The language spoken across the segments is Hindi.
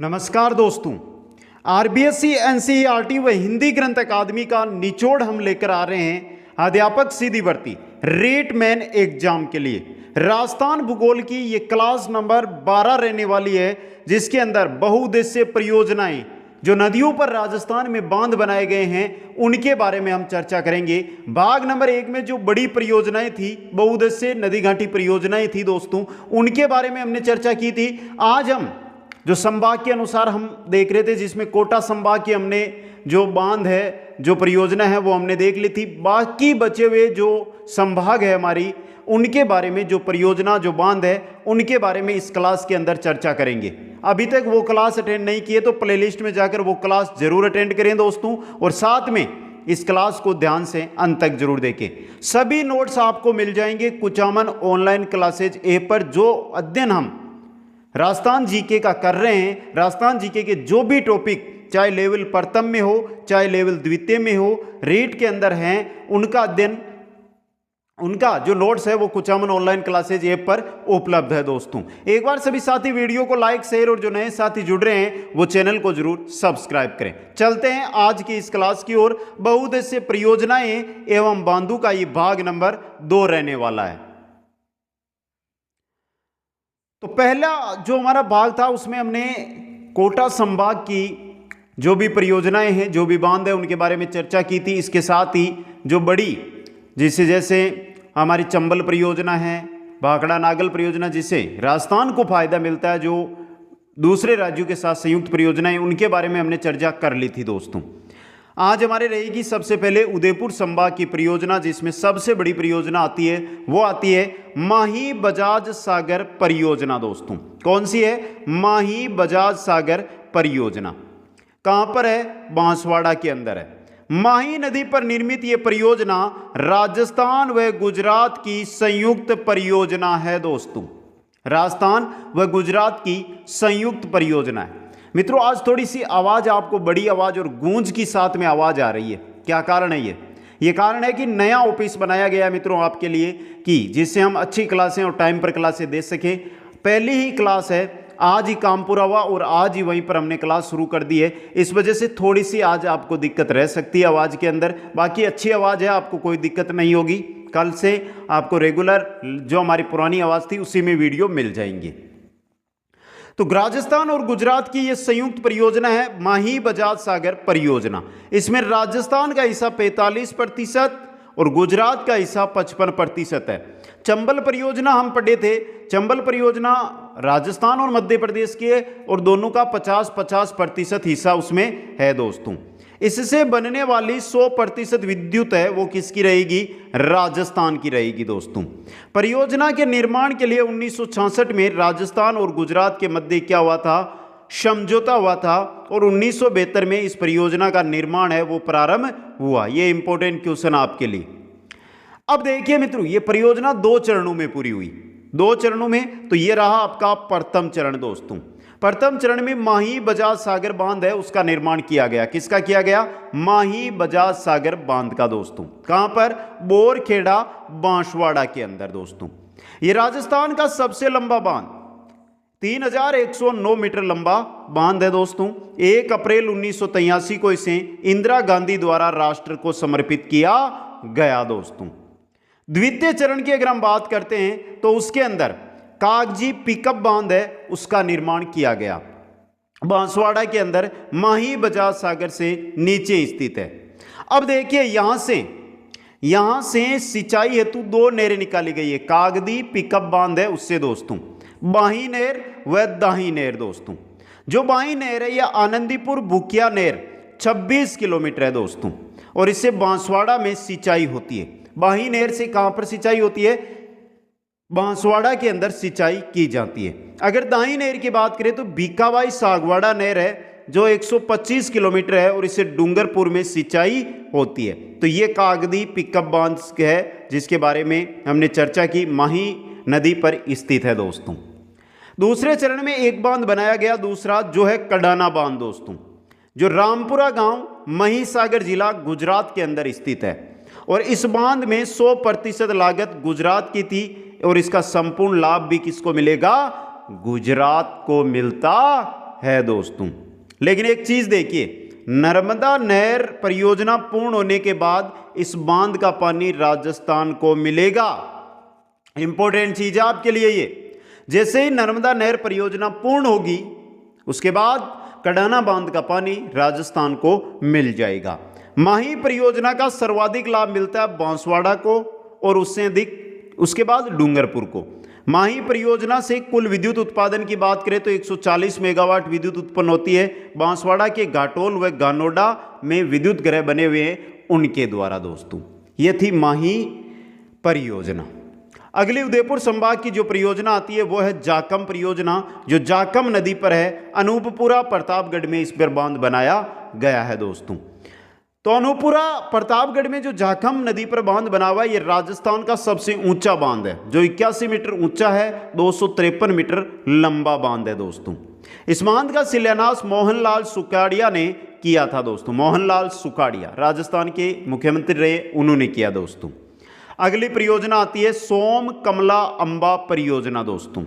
नमस्कार दोस्तों, आरबीएससी एनसीईआरटी व हिंदी ग्रंथ अकादमी का निचोड़ हम लेकर आ रहे हैं अध्यापक सीधी भर्ती रेटमैन एग्जाम के लिए। राजस्थान भूगोल की ये क्लास नंबर 12 रहने वाली है, जिसके अंदर बहुउद्देश्य परियोजनाएं जो नदियों पर राजस्थान में बांध बनाए गए हैं उनके बारे में हम चर्चा करेंगे। भाग नंबर 1 में जो बड़ी परियोजनाएं थी, बहुउद्देश्य नदी घाटी परियोजनाएं थी दोस्तों, उनके बारे में हमने चर्चा की थी। आज हम जो संभाग के अनुसार हम देख रहे थे, जिसमें कोटा संभाग की हमने जो बांध है, जो परियोजना है, वो हमने देख ली थी। बाकी बचे हुए जो संभाग है हमारी, उनके बारे में, जो परियोजना, जो बांध है, उनके बारे में इस क्लास के अंदर चर्चा करेंगे। अभी तक वो क्लास अटेंड नहीं किए तो प्लेलिस्ट में जाकर वो क्लास जरूर अटेंड करें दोस्तों, और साथ में इस क्लास को ध्यान से अंत तक जरूर देखें। सभी नोट्स आपको मिल जाएंगे कुचामन ऑनलाइन क्लासेज ऐप पर। जो अध्ययन हम राजस्थान जीके का कर रहे हैं, राजस्थान जीके के जो भी टॉपिक चाहे लेवल प्रथम में हो चाहे लेवल द्वितीय में हो, रेट के अंदर हैं, उनका अध्ययन, उनका जो नोट्स है वो कुचामन ऑनलाइन क्लासेज ऐप पर उपलब्ध है दोस्तों। एक बार सभी साथी वीडियो को लाइक, शेयर और जो नए साथी जुड़ रहे हैं वो चैनल को जरूर सब्सक्राइब करें। चलते हैं आज की इस क्लास की ओर। बहुउद्देश्य परियोजनाएं एवं बांधों का ये भाग नंबर 2 रहने वाला है। तो पहला जो हमारा भाग था उसमें हमने कोटा संभाग की जो भी परियोजनाएं हैं, जो भी बांध है, उनके बारे में चर्चा की थी। इसके साथ ही जो बड़ी, जैसे हमारी चंबल परियोजना है, भाखड़ा नागल परियोजना, जिससे राजस्थान को फायदा मिलता है, जो दूसरे राज्यों के साथ संयुक्त परियोजनाएं, उनके बारे में हमने चर्चा कर ली थी दोस्तों। आज हमारे रहेगी सबसे पहले उदयपुर संभाग की परियोजना, जिसमें सबसे बड़ी परियोजना आती है, वो आती है माही बजाज सागर परियोजना दोस्तों। कौन सी है? माही बजाज सागर परियोजना। कहां पर है? बांसवाड़ा के अंदर है। माही नदी पर निर्मित यह परियोजना राजस्थान व गुजरात की संयुक्त परियोजना है दोस्तों। राजस्थान व गुजरात की संयुक्त परियोजना है मित्रों। आज थोड़ी सी आवाज आपको बड़ी आवाज और गूंज की साथ में आवाज आ रही है। क्या कारण है? ये कारण है कि नया ऑफिस बनाया गया है मित्रों आपके लिए, कि जिससे हम अच्छी क्लासें और टाइम पर क्लासें दे सकें। पहली ही क्लास है, आज ही काम पूरा हुआ और आज ही वहीं पर हमने क्लास शुरू कर दी है। इस वजह से थोड़ी सी आज आपको दिक्कत रह सकती है आवाज के अंदर। बाकी अच्छी आवाज है, आपको कोई दिक्कत नहीं होगी। कल से आपको रेगुलर जो हमारी पुरानी आवाज थी उसी में वीडियो मिल जाएंगी। तो राजस्थान और गुजरात की यह संयुक्त परियोजना है माही बजाज सागर परियोजना। इसमें राजस्थान का हिस्सा 45% और गुजरात का हिस्सा 55% है। चंबल परियोजना हम पढ़े थे। चंबल परियोजना राजस्थान और मध्य प्रदेश की है और दोनों का 50-50% हिस्सा उसमें है दोस्तों। इससे बनने वाली 100% विद्युत है, वो किसकी रहेगी? राजस्थान की रहेगी दोस्तों। परियोजना के निर्माण के लिए 1966 में राजस्थान और गुजरात के मध्य क्या हुआ था? समझौता हुआ था और 1972 में इस परियोजना का निर्माण है वो प्रारंभ हुआ। ये इंपॉर्टेंट क्वेश्चन आपके लिए। अब देखिए मित्रों, ये परियोजना 2 चरणों में पूरी हुई। 2 चरणों में, तो ये रहा आपका प्रथम चरण दोस्तों। प्रथम चरण में माही बजाज सागर बांध है, उसका निर्माण किया गया। किसका किया गया? माही बजाज सागर बांध का दोस्तों। कहां पर? बोरखेड़ा बांसवाड़ा के अंदर दोस्तों। ये राजस्थान का सबसे लंबा बांध, 3109 मीटर लंबा बांध है दोस्तों। 1 अप्रैल 1983 को इसे इंदिरा गांधी द्वारा राष्ट्र को समर्पित किया गया दोस्तों। द्वितीय चरण की अगर हम बात करते हैं तो उसके अंदर कागजी पिकअप बांध है, उसका निर्माण किया गया। बांसवाड़ा के अंदर माही बजाज सागर से नीचे स्थित है। अब देखिए यहां से सिंचाई हेतु 2 नहरें निकाली गई है। कागदी पिकअप बांध है उससे दोस्तों, बाही नहर व दाही नहर दोस्तों। जो बाही नहर है यह आनंदीपुर भूकिया नहर 26 किलोमीटर है दोस्तों, और इससे बांसवाड़ा में सिंचाई होती है। बाही नहर से कहां पर सिंचाई होती है? बांसवाड़ा के अंदर सिंचाई की जाती है। अगर दाही नहर की बात करें तो भीखाबाई सागवाड़ा नहर है जो 125 किलोमीटर है और इससे डूंगरपुर में सिंचाई होती है। तो ये कागदी पिकअप बांध है जिसके बारे में हमने चर्चा की, माही नदी पर स्थित है दोस्तों। दूसरे चरण में एक बांध बनाया गया, दूसरा जो है कडाना बांध दोस्तों, जो रामपुरा गांव महिसागर जिला गुजरात के अंदर स्थित है। और इस बांध में 100% लागत गुजरात की थी और इसका संपूर्ण लाभ भी किसको मिलेगा? गुजरात को मिलता है दोस्तों। लेकिन एक चीज देखिए, नर्मदा नहर परियोजना पूर्ण होने के बाद इस बांध का पानी राजस्थान को मिलेगा। इंपॉर्टेंट चीज है आपके लिए ये। जैसे ही नर्मदा नहर परियोजना पूर्ण होगी उसके बाद कडाना बांध का पानी राजस्थान को मिल जाएगा। माही परियोजना का सर्वाधिक लाभ मिलता है बांसवाड़ा को और उससे अधिक उसके बाद डूंगरपुर को। माही परियोजना से कुल विद्युत उत्पादन की बात करें तो 140 मेगावाट विद्युत उत्पन्न होती है। बांसवाड़ा के घाटोल व गानोडा में विद्युत गृह बने हुए हैं उनके द्वारा दोस्तों। ये थी माही परियोजना। अगली उदयपुर संभाग की जो परियोजना आती है वो है जाकम परियोजना, जो जाकम नदी पर है। अनूपपुरा प्रतापगढ़ में इस पर बांध बनाया गया है दोस्तों। तो अनूपपुरा प्रतापगढ़ में जो जाखम नदी पर बांध बना हुआ है ये राजस्थान का सबसे ऊंचा बांध है, जो 81 मीटर ऊंचा है, 253 मीटर लंबा बांध है दोस्तों। इस बांध का शिलान्यास मोहनलाल सुखाड़िया ने किया था दोस्तों। मोहनलाल सुखाड़िया राजस्थान के मुख्यमंत्री रहे, उन्होंने किया दोस्तों। अगली परियोजना आती है सोम कमला अंबा परियोजना दोस्तों।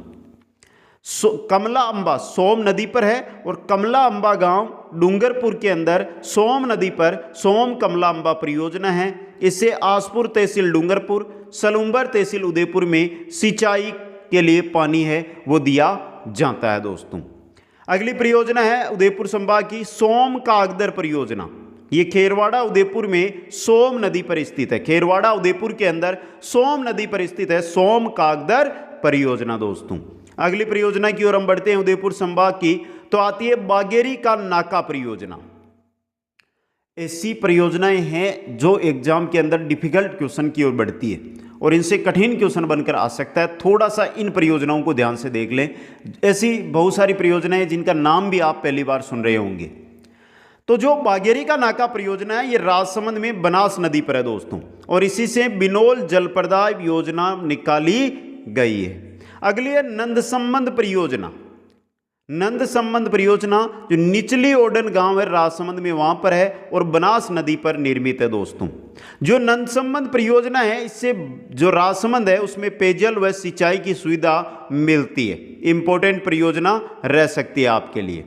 कमला अंबा सोम नदी पर है और कमला अंबा गांव डूंगरपुर के अंदर सोम नदी पर सोम कमला अंबा परियोजना है। इससे आसपुर तहसील डूंगरपुर, सलूंबर तहसील उदयपुर में सिंचाई के लिए पानी है वो दिया जाता है दोस्तों। अगली परियोजना है उदयपुर संभाग की सोम कागदर परियोजना। ये खेरवाड़ा उदयपुर में सोम नदी पर स्थित है। खेरवाड़ा उदयपुर के अंदर सोम नदी पर स्थित है सोम कागदर परियोजना दोस्तों। अगली परियोजना की ओर हम बढ़ते हैं उदयपुर संभाग की, तो आती है बागेरी का नाका परियोजना। ऐसी परियोजनाएं हैं जो एग्जाम के अंदर डिफिकल्ट क्वेश्चन की ओर बढ़ती है और इनसे कठिन क्वेश्चन बनकर आ सकता है। थोड़ा सा इन परियोजनाओं को ध्यान से देख लें। ऐसी बहुत सारी परियोजनाएं जिनका नाम भी आप पहली बार सुन रहे होंगे। तो जो बागेरी का नाका परियोजना है ये राजसमंद में बनास नदी पर है दोस्तों और इसी से बिनोल जलप्रदाय योजना निकाली गई है। अगली है नंद संबंध परियोजना। नंद संबंध परियोजना जो निचली ओडन गांव है राजसमंद में वहां पर है और बनास नदी पर निर्मित है दोस्तों। जो नंद संबंध परियोजना है इससे जो राजसमंद है उसमें पेयजल व सिंचाई की सुविधा मिलती है। इंपॉर्टेंट परियोजना रह सकती है आपके लिए।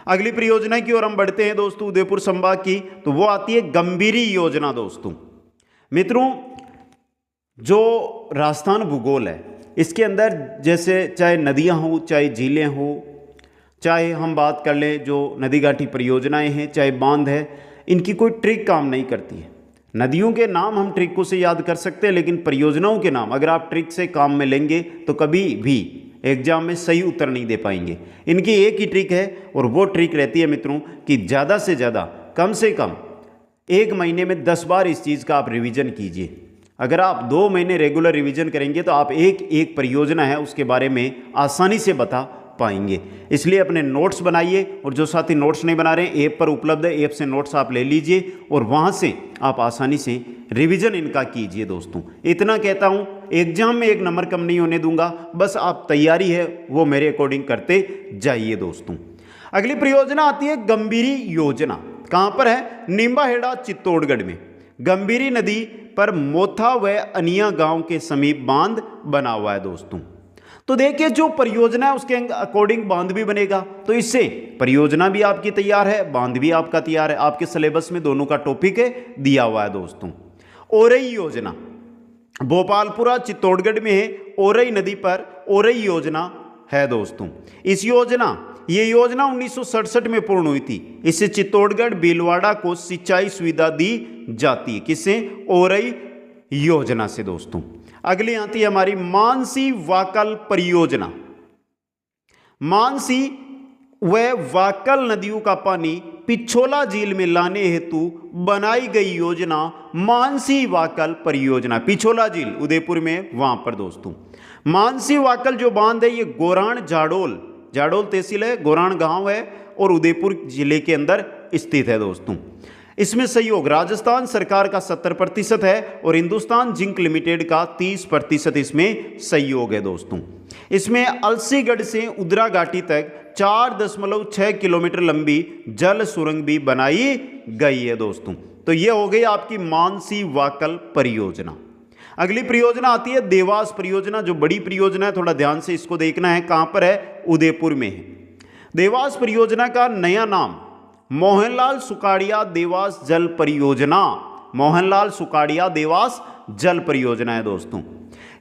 अगली परियोजना की ओर हम बढ़ते हैं दोस्तों उदयपुर संभाग की, तो वो आती है गंभीरी योजना दोस्तों। मित्रों, जो राजस्थान भूगोल है इसके अंदर जैसे चाहे नदियां हो, चाहे झीलें हो, चाहे हम बात कर लें जो नदी घाटी परियोजनाएं हैं, चाहे बांध है, इनकी कोई ट्रिक काम नहीं करती है। नदियों के नाम हम ट्रिकों से याद कर सकते हैं, लेकिन परियोजनाओं के नाम अगर आप ट्रिक से काम में लेंगे तो कभी भी एग्जाम में सही उत्तर नहीं दे पाएंगे। इनकी एक ही ट्रिक है और वो ट्रिक रहती है मित्रों कि ज़्यादा से ज़्यादा कम से कम 1 महीने में 10 बार इस चीज़ का आप रिवीजन कीजिए। अगर आप 2 महीने रेगुलर रिवीजन करेंगे तो आप एक परियोजना है उसके बारे में आसानी से बता पाएंगे। इसलिए अपने नोट्स बनाइए और जो साथी नोट्स नहीं बना रहे हैं ऐप पर उपलब्ध है, ऐप से नोट्स आप ले लीजिए और वहाँ से आप आसानी से रिवीजन इनका कीजिए दोस्तों। इतना कहता हूँ, एग्जाम में 1 नंबर कम नहीं होने दूंगा, बस आप तैयारी है वो मेरे अकॉर्डिंग करते जाइए दोस्तों। अगली परियोजना आती है गंभीरी योजना। कहाँ पर है? नींबाहेड़ा चित्तौड़गढ़ में। गंभीरी नदी पर मोथा व अनिया गांव के समीप बांध बना हुआ है दोस्तों। तो देखिए जो परियोजना है उसके अकॉर्डिंग बांध भी बनेगा, तो इससे परियोजना भी आपकी तैयार है, बांध भी आपका तैयार है। आपके सिलेबस में दोनों का टॉपिक दिया हुआ है दोस्तों। ओरई योजना भोपालपुरा चित्तौड़गढ़ में है। ओरई नदी पर ओरई योजना है दोस्तों। ये योजना 1967 में पूर्ण हुई थी। इससे चित्तौड़गढ़ भीलवाड़ा को सिंचाई सुविधा दी जाती है। किससे? ओरई योजना से दोस्तों। अगली आती है हमारी मानसी वाकल परियोजना। मानसी व वाकल नदियों का पानी पिछोला झील में लाने हेतु बनाई गई योजना मानसी वाकल परियोजना। पिछोला झील उदयपुर में वहां पर दोस्तों। मानसी वाकल जो बांध है ये गोराण जाडोल तहसील है, गोराण गांव है और उदयपुर जिले के अंदर स्थित है दोस्तों। इसमें सहयोग राजस्थान सरकार का 70% है और हिंदुस्तान जिंक लिमिटेड का 30% इसमें सहयोग है दोस्तों। इसमें अलसीगढ़ से उदरा घाटी तक 4.6 किलोमीटर लंबी जल सुरंग भी बनाई गई है दोस्तों। तो ये हो गई आपकी मानसी वाकल परियोजना। अगली परियोजना आती है देवास परियोजना, जो बड़ी परियोजना है, थोड़ा ध्यान से इसको देखना है। कहां पर है? उदयपुर में है। देवास परियोजना का नया नाम मोहनलाल सुकाड़िया देवास जल परियोजना, मोहनलाल सुकाड़िया देवास जल परियोजना है दोस्तों।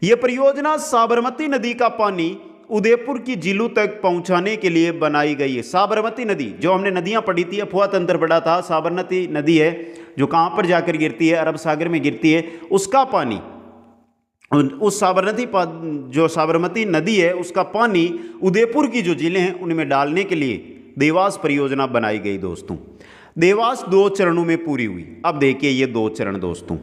यह परियोजना साबरमती नदी का पानी उदयपुर की झीलों तक पहुंचाने के लिए बनाई गई है। साबरमती नदी, जो हमने नदियां पढ़ी थी, अफवाह तंत्र पढ़ा था, साबरमती नदी है जो कहां पर जाकर गिरती है, अरब सागर में गिरती है, उसका पानी, उस साबरमती नदी है उसका पानी उदयपुर की जो झीलें हैं उनमें डालने के लिए देवास परियोजना बनाई गई दोस्तों। देवास 2 चरणों में पूरी हुई। अब देखिए ये 2 चरण दोस्तों।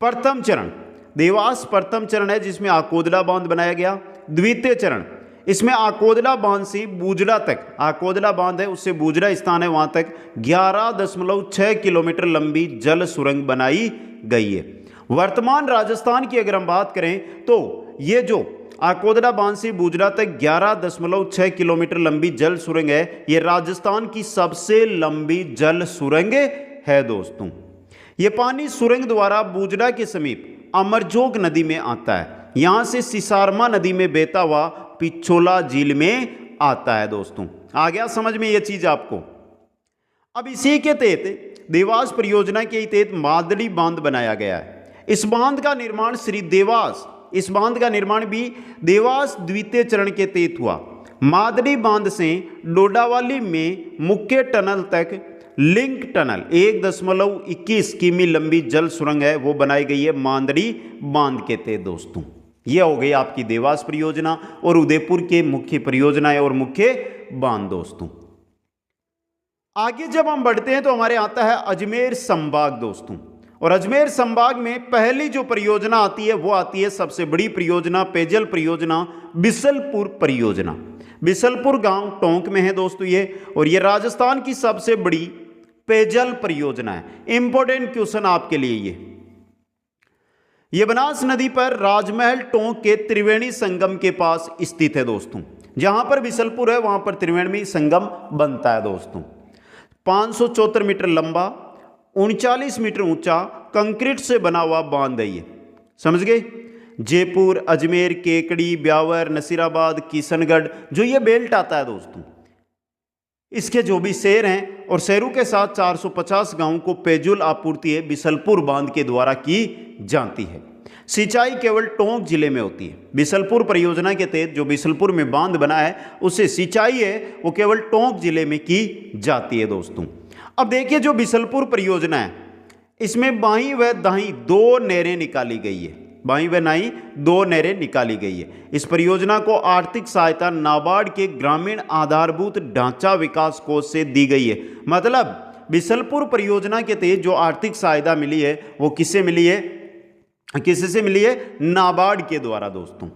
प्रथम चरण देवास प्रथम चरण है जिसमें आकोदला बांध बनाया गया। द्वितीय चरण, इसमें आकोदला बांध से बूजड़ा तक, आकोदला बांध है उससे बूजड़ा स्थान है वहां तक 11.6 किलोमीटर लंबी जल सुरंग बनाई गई है। वर्तमान राजस्थान की अगर हम बात करें तो ये जो आकोदला बांध से बूजड़ा तक 11.6 किलोमीटर लंबी जल सुरंग है, ये राजस्थान की सबसे लंबी जल सुरंग है दोस्तों। ये पानी सुरंग द्वारा बूजड़ा के समीप अमरजोग नदी में आता है, यहां से सिसारमा नदी में बहता हुआ पिछोला झील में आता है दोस्तों। आ गया समझ में ये चीज आपको। अब इसी के तहत देवास परियोजना के तहत मादड़ी बांध बनाया गया है। इस बांध का निर्माण इस बांध का निर्माण भी देवास द्वितीय चरण के तहत हुआ। मादड़ी बांध से डोडावाली में मुख्य टनल तक लिंक टनल 1.21 किमी लंबी जल सुरंग है वो बनाई गई है मादड़ी बांध के तहत दोस्तों। यह हो गई आपकी देवास परियोजना और उदयपुर के मुख्य परियोजनाएं और मुख्य बांध दोस्तों। आगे जब हम बढ़ते हैं तो हमारे आता है अजमेर संभाग दोस्तों। और अजमेर संभाग में पहली जो परियोजना आती है वो आती है सबसे बड़ी परियोजना, पेयजल परियोजना बिसलपुर परियोजना। बिसलपुर गांव टोंक में है दोस्तों ये, और ये राजस्थान की सबसे बड़ी पेयजल परियोजना है। इंपॉर्टेंट क्वेश्चन आपके लिए ये बनास नदी पर राजमहल टोंक के त्रिवेणी संगम के पास स्थित है दोस्तों। जहां पर बिसलपुर है वहां पर त्रिवेणी संगम बनता है दोस्तों। 574 मीटर लंबा, 39 मीटर ऊंचा कंक्रीट से बना हुआ बांध है ये, समझ गए। जयपुर, अजमेर, केकड़ी, ब्यावर, नसीराबाद, किशनगढ़ जो ये बेल्ट आता है दोस्तों, इसके जो भी शहर हैं और शहरों के साथ 450 गांवों को पेयजल आपूर्ति है बिसलपुर बांध के द्वारा की जाती है। सिंचाई केवल टोंक जिले में होती है। बिसलपुर परियोजना के तहत जो बिसलपुर में बांध बना है उससे सिंचाई है वो केवल टोंक जिले में की जाती है दोस्तों। अब देखिए जो बिसलपुर परियोजना है इसमें बाई व दाई 2 नहरें निकाली गई है। बाई व नाई 2 नहरें निकाली गई है। इस परियोजना को आर्थिक सहायता नाबार्ड के ग्रामीण आधारभूत ढांचा विकास कोष से दी गई है। मतलब बिसलपुर परियोजना के तहत जो आर्थिक सहायता मिली है वो किससे मिली है, किससे मिली है, नाबार्ड के द्वारा दोस्तों।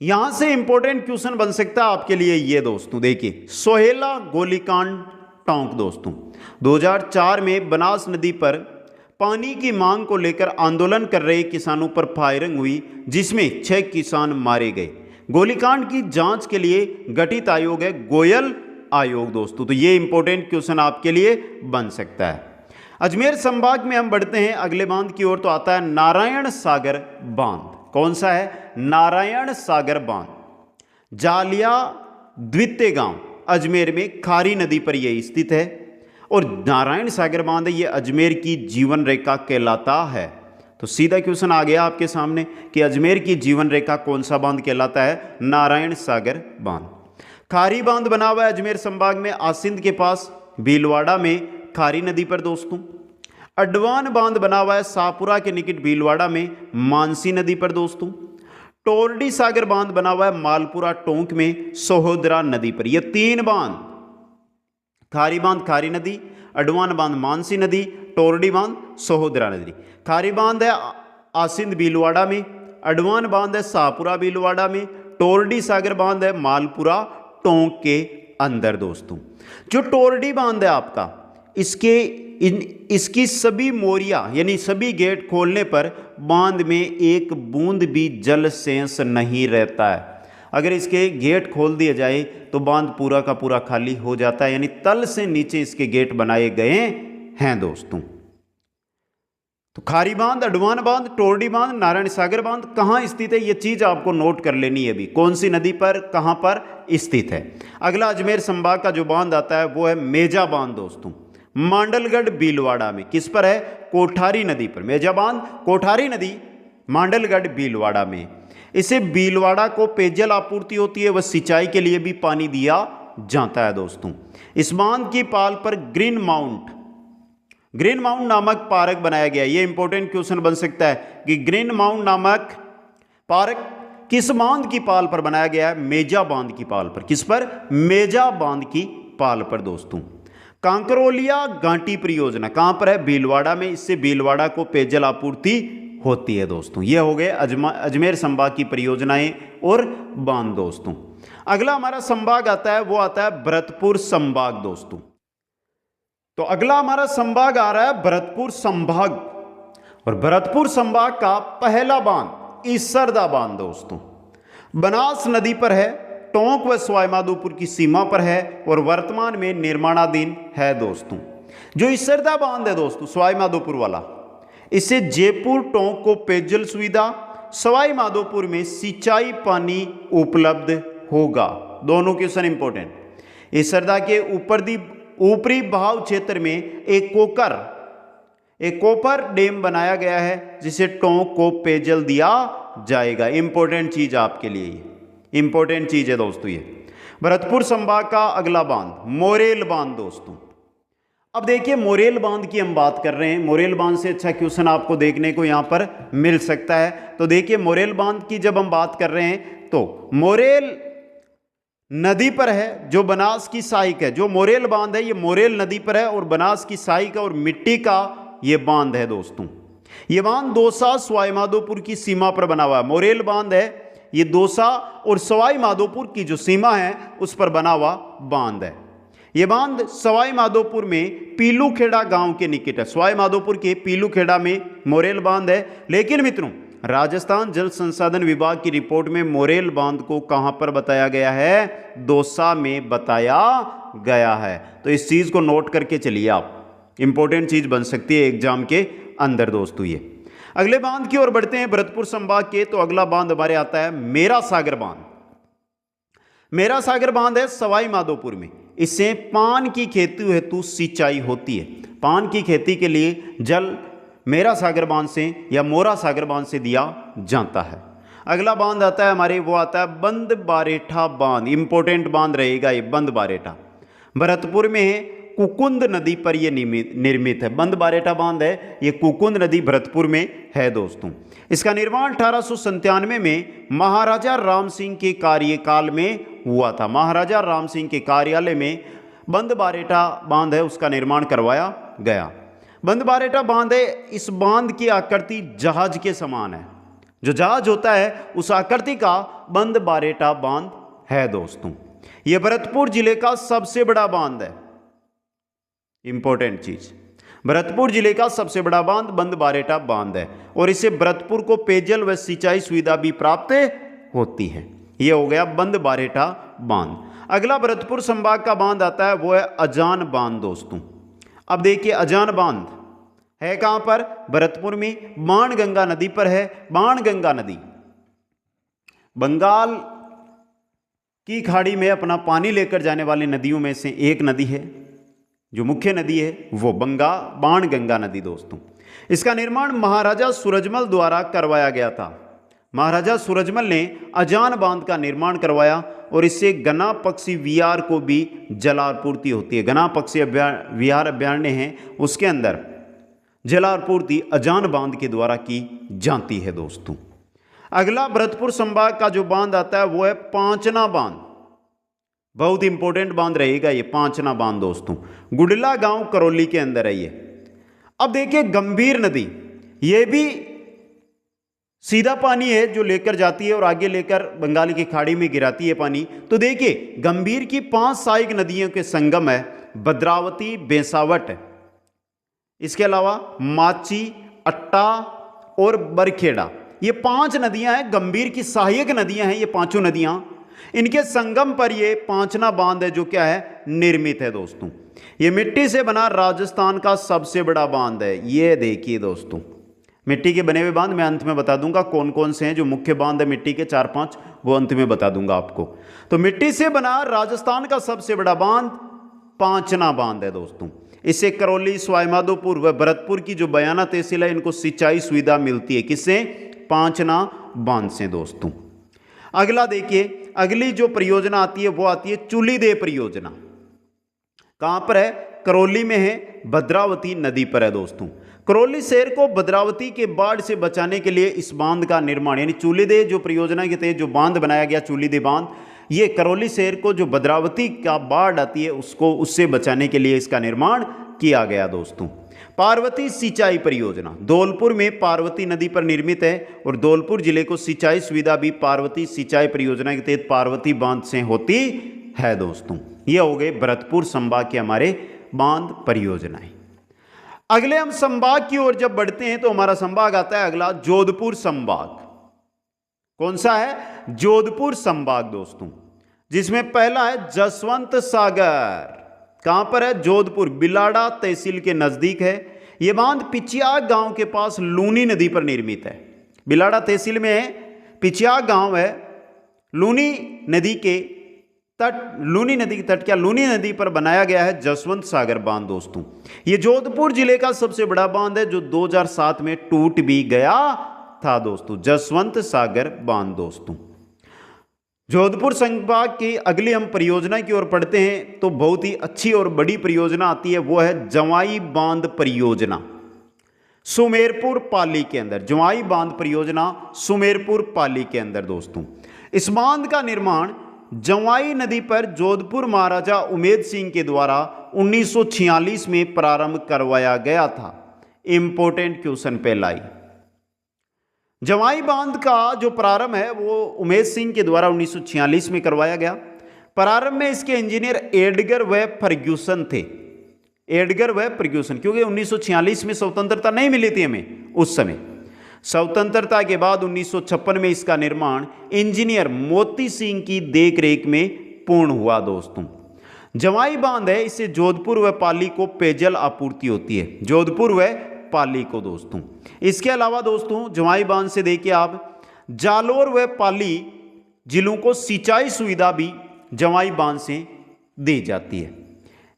यहां से इंपॉर्टेंट क्वेश्चन बन सकता है आपके लिए ये दोस्तों। देखिए सोहेला गोलीकांड टोंक दोस्तों, 2004 में बनास नदी पर पानी की मांग को लेकर आंदोलन कर रहे किसानों पर फायरिंग हुई जिसमें 6 किसान मारे गए। गोलीकांड की जांच के लिए गठित आयोग है गोयल आयोग दोस्तों। तो ये इंपॉर्टेंट क्वेश्चन आपके लिए बन सकता है। अजमेर संभाग में हम बढ़ते हैं अगले बांध की ओर, तो आता है नारायण सागर बांध। कौन सा है, नारायण सागर बांध। जालिया द्वितीय गांव अजमेर में खारी नदी पर यह स्थित है और नारायण सागर बांध ये अजमेर की जीवन रेखा कहलाता है। तो सीधा क्वेश्चन आ गया आपके सामने कि अजमेर की जीवन रेखा कौन सा बांध कहलाता है, नारायण सागर बांध। खारी बांध बना हुआ है अजमेर संभाग में आसिंद के पास भीलवाड़ा में खारी नदी पर दोस्तों। अडवान बांध बना हुआ है शाहपुरा के निकट भीलवाड़ा में मानसी नदी पर दोस्तों। टोरडी सागर बांध बना हुआ है मालपुरा टोंक में सोहोदरा नदी पर। ये 3 बांध, खारी बांध खारी नदी, अडवान बांध मानसी नदी, टोरडी बांध सोहोदरा नदी। खारी बांध है आसिंद भीलवाड़ा में, अडवान बांध है शाहपुरा भीलवाड़ा में, टोरडी सागर बांध है मालपुरा टोंक के अंदर दोस्तों। जो टोरडी बांध है आपका, इसकी सभी मोरिया यानी सभी गेट खोलने पर बांध में एक बूंद भी जल शेष नहीं रहता है। अगर इसके गेट खोल दिए जाए तो बांध पूरा का पूरा खाली हो जाता है, यानी तल से नीचे इसके गेट बनाए गए हैं दोस्तों। तो खारी बांध, अडवान बांध, टोरडी बांध, नारायण सागर बांध कहाँ स्थित है, ये चीज आपको नोट कर लेनी है अभी, कौन सी नदी पर कहाँ पर स्थित है। अगला अजमेर संभाग का जो बांध आता है वो है मेजा बांध दोस्तों, मांडलगढ़ भीलवाड़ा में। किस पर है, कोठारी नदी पर। मेजा बांध कोठारी नदी मांडलगढ़ भीलवाड़ा में। इसे भीलवाड़ा को पेयजल आपूर्ति होती है, वह सिंचाई के लिए भी पानी दिया जाता है दोस्तों। इस बांध की पाल पर ग्रीन माउंट नामक पार्क बनाया गया। ये इंपॉर्टेंट क्वेश्चन बन सकता है कि ग्रीन माउंट नामक पार्क किस बांध की पाल पर बनाया गया है, मेजा बांध की पाल पर। किस पर, मेजा बांध की पाल पर दोस्तों। कांकरोलिया घाटी परियोजना कहां पर है, भीलवाड़ा में। इससे भीलवाड़ा को पेयजल आपूर्ति होती है दोस्तों। ये हो गए अजमेर संभाग की परियोजनाएं और बांध दोस्तों। अगला हमारा संभाग आता है वो आता है भरतपुर संभाग दोस्तों। तो अगला हमारा संभाग आ रहा है भरतपुर संभाग, और भरतपुर संभाग का पहला बांध ईसरदा बांध दोस्तों बनास नदी पर है, टोंक व सवाईमाधोपुर की सीमा पर है और वर्तमान में निर्माणाधीन है दोस्तों। जो ईसरदा बांध है दोस्तों सवाईमाधोपुर वाला, इससे जयपुर टोंक को पेयजल सुविधा, सवाईमाधोपुर में सिंचाई पानी उपलब्ध होगा। दोनों क्वेश्चन इंपॉर्टेंट। ईसरदा के ऊपरी बहाव क्षेत्र में एक कोपर डैम बनाया गया है जिसे टोंक को पेयजल दिया जाएगा। इंपॉर्टेंट चीज आपके लिए, इंपॉर्टेंट चीज है दोस्तों ये। भरतपुर संभाग का अगला बांध मोरेल बांध दोस्तों। अब देखिए मोरेल बांध की हम बात कर रहे हैं, मोरेल बांध से अच्छा क्वेश्चन आपको देखने को यहां पर मिल सकता है। तो देखिए मोरेल बांध की जब हम बात कर रहे हैं तो मोरेल नदी पर है, जो बनास की सहायक है। जो मोरेल बांध है ये मोरेल नदी पर है और बनास की सहायक और मिट्टी का ये बांध है दोस्तों। ये बांध दौसा सवाईमाधोपुर की सीमा पर बना हुआ है। मोरेल बांध है ये दौसा और सवाईमाधोपुर की जो सीमा है उस पर बना हुआ बांध है। ये बांध सवाईमाधोपुर में पीलूखेड़ा गांव के निकट है। सवाईमाधोपुर के पीलूखेड़ा में मोरेल बांध है। लेकिन मित्रों राजस्थान जल संसाधन विभाग की रिपोर्ट में मोरेल बांध को कहां पर बताया गया है, दौसा में बताया गया है। तो इस चीज को नोट करके चलिए आप, इंपॉर्टेंट चीज बन सकती है एग्जाम के अंदर दोस्तों ये। अगले बांध की ओर बढ़ते हैं भरतपुर संभाग के। तो अगला बांध हमारे आता है मेरा सागर बांध। मेरा सागर बांध है सवाईमाधोपुर में। इससे पान की खेती हेतु सिंचाई होती है। पान की खेती के लिए जल मेरा सागर बांध से या मोरा सागर बांध से दिया जाता है। अगला बांध आता है हमारे, वो आता है बंद बारेठा बांध। इंपॉर्टेंट बांध रहेगा ये बंद बारेठा। भरतपुर में है, कुकुंद नदी पर यह निर्मित है। बंद बारेठा बांध है ये कुकुंद नदी भरतपुर में है दोस्तों। इसका निर्माण 1897 में महाराजा राम सिंह के कार्यकाल में हुआ था। महाराजा राम सिंह के कार्यालय में बंद बारेठा बांध है उसका निर्माण करवाया गया। बंद बारेठा बांध है, इस बांध की आकृति जहाज के समान है। जो जहाज होता है उस आकृति का बंद बारेठा बांध है दोस्तों। यह भरतपुर जिले का सबसे बड़ा बांध है। इंपॉर्टेंट चीज, भरतपुर जिले का सबसे बड़ा बांध बंद बारेठा बांध है और इससे भरतपुर को पेयजल व सिंचाई सुविधा भी प्राप्त होती है। यह हो गया बंद बारेठा बांध। अगला भरतपुर संभाग का बांध आता है वो है अजान बांध दोस्तों। अब देखिए अजान बांध है कहां पर, भरतपुर में बाणगंगा नदी पर है। बाणगंगा नदी बंगाल की खाड़ी में अपना पानी लेकर जाने वाली नदियों में से एक नदी है। जो मुख्य नदी है वो बाणगंगा नदी दोस्तों। इसका निर्माण महाराजा सूरजमल द्वारा करवाया गया था। महाराजा सूरजमल ने अजान बांध का निर्माण करवाया और इससे गना पक्षी विहार को भी जलापूर्ति होती है। गना पक्षी विहार अभ्यारण्य है उसके अंदर जलापूर्ति अजान बांध के द्वारा की जाती है दोस्तों। अगला भरतपुर संभाग का जो बांध आता है वो है पांचना बांध। बहुत इंपॉर्टेंट बांध रहेगा ये पांचना बांध दोस्तों। गुडला गांव करौली के अंदर है ये। अब देखिए गंभीर नदी, ये भी सीधा पानी है जो लेकर जाती है और आगे लेकर बंगाली की खाड़ी में गिराती है पानी। तो देखिए गंभीर की 5 सहायक नदियों के संगम है, भद्रावती, बेसावट, इसके अलावा माची, अट्टा और बरखेड़ा। ये 5 नदियां हैं, गंभीर की सहायक नदियां हैं ये पांचों नदियां। इनके संगम पर ये पांचना बांध है जो क्या है, निर्मित है दोस्तों। ये मिट्टी से बना राजस्थान का सबसे बड़ा बांध है। ये देखिए दोस्तों, मिट्टी के बने हुए बांध मैं अंत में बता दूंगा कौन कौन से हैं, जो मुख्य बांध है मिट्टी के 4-5 वो अंत में बता दूंगा आपको। तो मिट्टी से बना राजस्थान का सबसे बड़ा बांध पांचना बांध है दोस्तों। इससे करौली, सवाईमाधोपुर व भरतपुर की जो बयाना तहसील है इनको सिंचाई सुविधा मिलती है। किससे? पांचना बांध से दोस्तों। अगला देखिए, अगली जो परियोजना आती है वो आती है चूलीदेव परियोजना। कहां पर है? करौली में है, भद्रावती नदी पर है दोस्तों। करौली शहर को भद्रावती के बाढ़ से बचाने के लिए इस बांध का निर्माण, यानी चूलीदेव जो परियोजना के तहत जो बांध बनाया गया चूलीदेव बांध, ये करौली शहर को जो भद्रावती का बाढ़ आती है उससे बचाने के लिए इसका निर्माण किया गया दोस्तों। पार्वती सिंचाई परियोजना धौलपुर में पार्वती नदी पर निर्मित है और धौलपुर जिले को सिंचाई सुविधा भी पार्वती सिंचाई परियोजना के तहत पार्वती बांध से होती है दोस्तों। ये हो गए भरतपुर संभाग के हमारे बांध परियोजनाएं। अगले हम संभाग की ओर जब बढ़ते हैं तो हमारा संभाग आता है अगला जोधपुर संभाग। कौन सा है? जोधपुर संभाग दोस्तों, जिसमें पहला है जसवंत सागर। कहां पर है? जोधपुर, बिलाड़ा तहसील के नजदीक है। यह बांध पिचियाग गांव के पास लूनी नदी पर निर्मित है। बिलाड़ा तहसील में है, पिचियाग गांव है, लूनी नदी के तट लूनी नदी पर बनाया गया है जसवंत सागर बांध दोस्तों। यह जोधपुर जिले का सबसे बड़ा बांध है जो 2007 में टूट भी गया था दोस्तों, जसवंत सागर बांध दोस्तों। जोधपुर संभाग की अगली हम परियोजना की ओर पढ़ते हैं तो बहुत ही अच्छी और बड़ी परियोजना आती है, वो है जवाई बांध परियोजना सुमेरपुर पाली के अंदर। जवाई बांध परियोजना सुमेरपुर पाली के अंदर दोस्तों। इस बांध का निर्माण जवाई नदी पर जोधपुर महाराजा उमेद सिंह के द्वारा 1946 में प्रारंभ करवाया गया था। इंपॉर्टेंट क्वेश्चन पहला ही, जवाई बांध का जो प्रारंभ है वो उमेद सिंह के द्वारा 1946 में करवाया गया। प्रारंभ में इसके इंजीनियर एडगर व फर्ग्यूसन थे। एडगर व फर्ग्यूसन, क्योंकि 1946 में स्वतंत्रता नहीं मिली थी हमें उस समय। स्वतंत्रता के बाद 1956 में इसका निर्माण इंजीनियर मोती सिंह की देखरेख में पूर्ण हुआ दोस्तों। जवाई बांध है, इससे जोधपुर व पाली को पेयजल आपूर्ति होती है, जोधपुर व पाली को दोस्तों। इसके अलावा दोस्तों जवाई बांध से देखिए आप जालोर व पाली जिलों को सिंचाई सुविधा भी जवाई बांध से दी जाती है।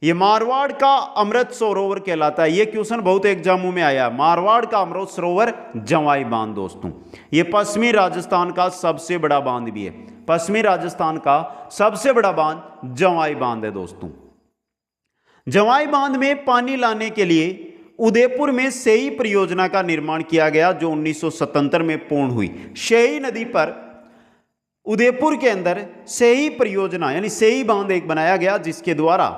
ये मारवाड़ का अमृत सरोवर कहलाता है। ये क्वेश्चन बहुत एग्जामों में आया, मारवाड़ का अमृत सरोवर जवाई बांध दोस्तों। ये पश्चिमी राजस्थान का सबसे बड़ा बांध भी है, पश्चिमी राजस्थान का सबसे बड़ा बांध जवाई बांध है दोस्तों। जवाई बांध में पानी लाने के लिए उदयपुर में सेई परियोजना का निर्माण किया गया जो 1977 में पूर्ण हुई। सेई नदी पर उदयपुर के अंदर सेई परियोजना यानी सेई बांध एक बनाया गया जिसके द्वारा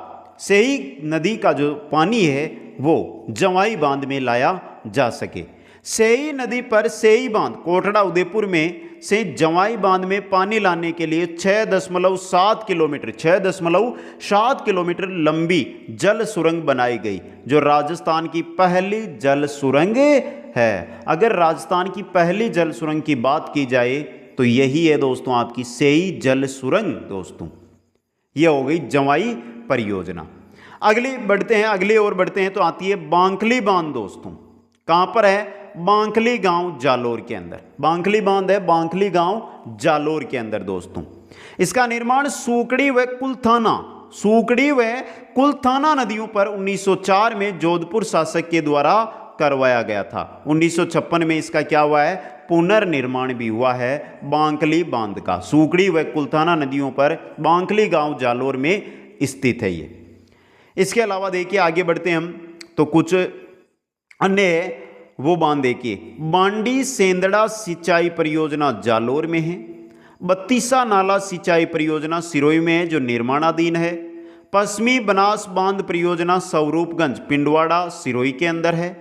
सेई नदी का जो पानी है वो जवाई बांध में लाया जा सके। सेई नदी पर सेई बांध कोटड़ा उदयपुर में से जवाई बांध में पानी लाने के लिए 6.7 किलोमीटर लंबी जल सुरंग बनाई गई जो राजस्थान की पहली जल सुरंग है। अगर राजस्थान की पहली जल सुरंग की बात की जाए तो यही है दोस्तों आपकी सेई जल सुरंग दोस्तों। यह हो गई जवाई परियोजना। अगली ओर बढ़ते हैं तो आती है बांकली बांध दोस्तों। कहां पर है? बांकली गांव जालोर के अंदर। बांकली बांध है बांकली गांव जालोर के अंदर दोस्तों। इसका निर्माण सूकड़ी व कुलथाना नदियों पर 1904 में जोधपुर शासक के द्वारा करवाया गया था। 1956 में इसका क्या हुआ है? पुनर्निर्माण भी हुआ है बांकली बांध का। सूकड़ी व कुलथाना नदियों पर बांकली गांव जालोर में स्थित है ये। इसके अलावा देखिए आगे बढ़ते हैं हम तो कुछ अन्य वो बांध देखिए। बांडी सेंदड़ा सिंचाई परियोजना जालोर में है। बत्तीसा नाला सिंचाई परियोजना सिरोही में है जो निर्माणाधीन है। पश्चिमी बनास बांध परियोजना स्वरूपगंज पिंडवाड़ा सिरोही के अंदर है।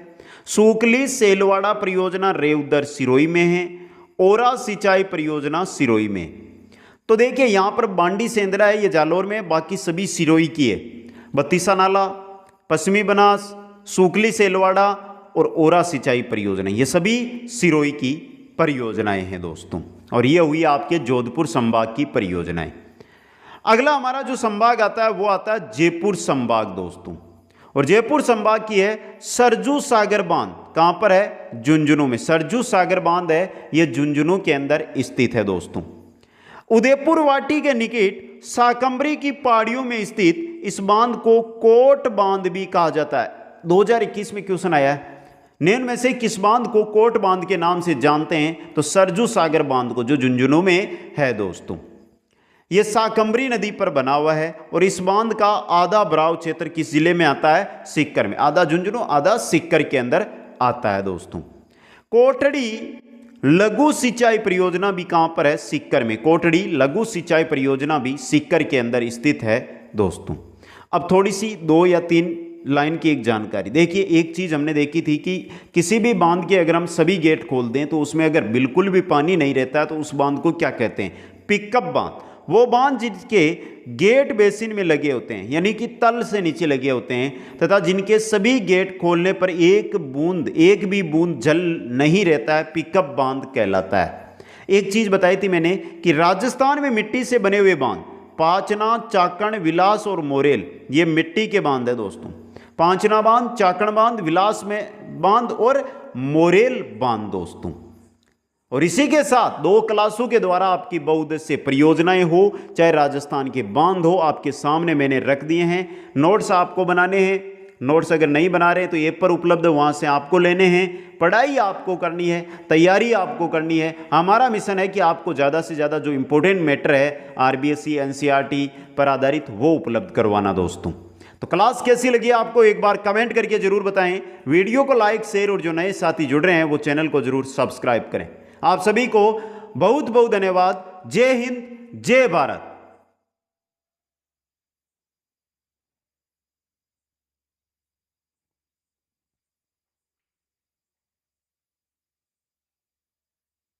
सूकली सेलवाड़ा परियोजना रेवदर सिरोही में है। ओरा सिंचाई परियोजना सिरोही में। तो देखिए यहां पर बांडी सेंदड़ा है ये जालोर में, बाकी सभी सिरोही की है। बत्तीसा नाला, पश्चिमी बनास, सूकली सेलवाड़ा और ओरा सिंचाई परियोजना ये सभी सिरोही की परियोजनाएं हैं दोस्तों। और ये हुई आपके जोधपुर संभाग की परियोजनाएं। अगला हमारा जो संभाग आता है वो आता है जयपुर संभाग दोस्तों। और जयपुर संभाग की है सरजू सागर बांध। कहां पर है? झुंझुनू में। सरजू सागर बांध है, यह झुंझुनू के अंदर स्थित है दोस्तों। उदयपुर वाटी के निकट शाकंभरी की पहाड़ियों में स्थित इस बांध को कोट बांध भी कहा जाता है। 2021 में क्वेश्चन आया है, निम्न में से किस बांध को कोट बांध के नाम से जानते हैं? तो सरजू सागर बांध को, जो झुंझुनू में है दोस्तों। यह शाकंभरी नदी पर बना हुआ है और इस बांध का आधा बराव क्षेत्र किस जिले में आता है? सीकर में। आधा झुंझुनू, आधा सीकर के अंदर आता है दोस्तों। कोटड़ी लघु सिंचाई परियोजना भी कहां पर है? सीकर में। कोटड़ी लघु सिंचाई परियोजना भी सीकर के अंदर स्थित है दोस्तों। अब थोड़ी सी 2 या 3 लाइन की एक जानकारी देखिए। एक चीज हमने देखी थी कि किसी भी बांध के अगर हम सभी गेट खोल दें तो उसमें अगर बिल्कुल भी पानी नहीं रहता है तो उस बांध को क्या कहते हैं? पिकअप बांध। वो बांध जिनके गेट बेसिन में लगे होते हैं, यानी कि तल से नीचे लगे होते हैं, तथा जिनके सभी गेट खोलने पर एक भी बूंद जल नहीं रहता है, पिकअप बांध कहलाता है। एक चीज बताई थी मैंने कि राजस्थान में मिट्टी से बने हुए बांध पांचना, चाकण, विलास और मोरेल, ये मिट्टी के बांध है दोस्तों। पांचना बांध, चाकण बांध, विलास में बांध और मोरेल बांध दोस्तों। और इसी के साथ 2 क्लासों के द्वारा आपकी बहुउद्देश्य परियोजनाएं हो, चाहे राजस्थान के बांध हो, आपके सामने मैंने रख दिए हैं। नोट्स आपको बनाने हैं। नोट्स अगर नहीं बना रहे तो ऐप पर उपलब्ध है, वहां से आपको लेने हैं। पढ़ाई आपको करनी है, तैयारी आपको करनी है। हमारा मिशन है कि आपको ज़्यादा से ज़्यादा जो इंपॉर्टेंट मैटर है आरबीएससी एनसीईआरटी पर आधारित वो उपलब्ध करवाना दोस्तों। तो क्लास कैसी लगी आपको एक बार कमेंट करके जरूर बताएं। वीडियो को लाइक, शेयर और जो नए साथी जुड़ रहे हैं वो चैनल को जरूर सब्सक्राइब करें। आप सभी को बहुत बहुत धन्यवाद। जय हिंद, जय भारत।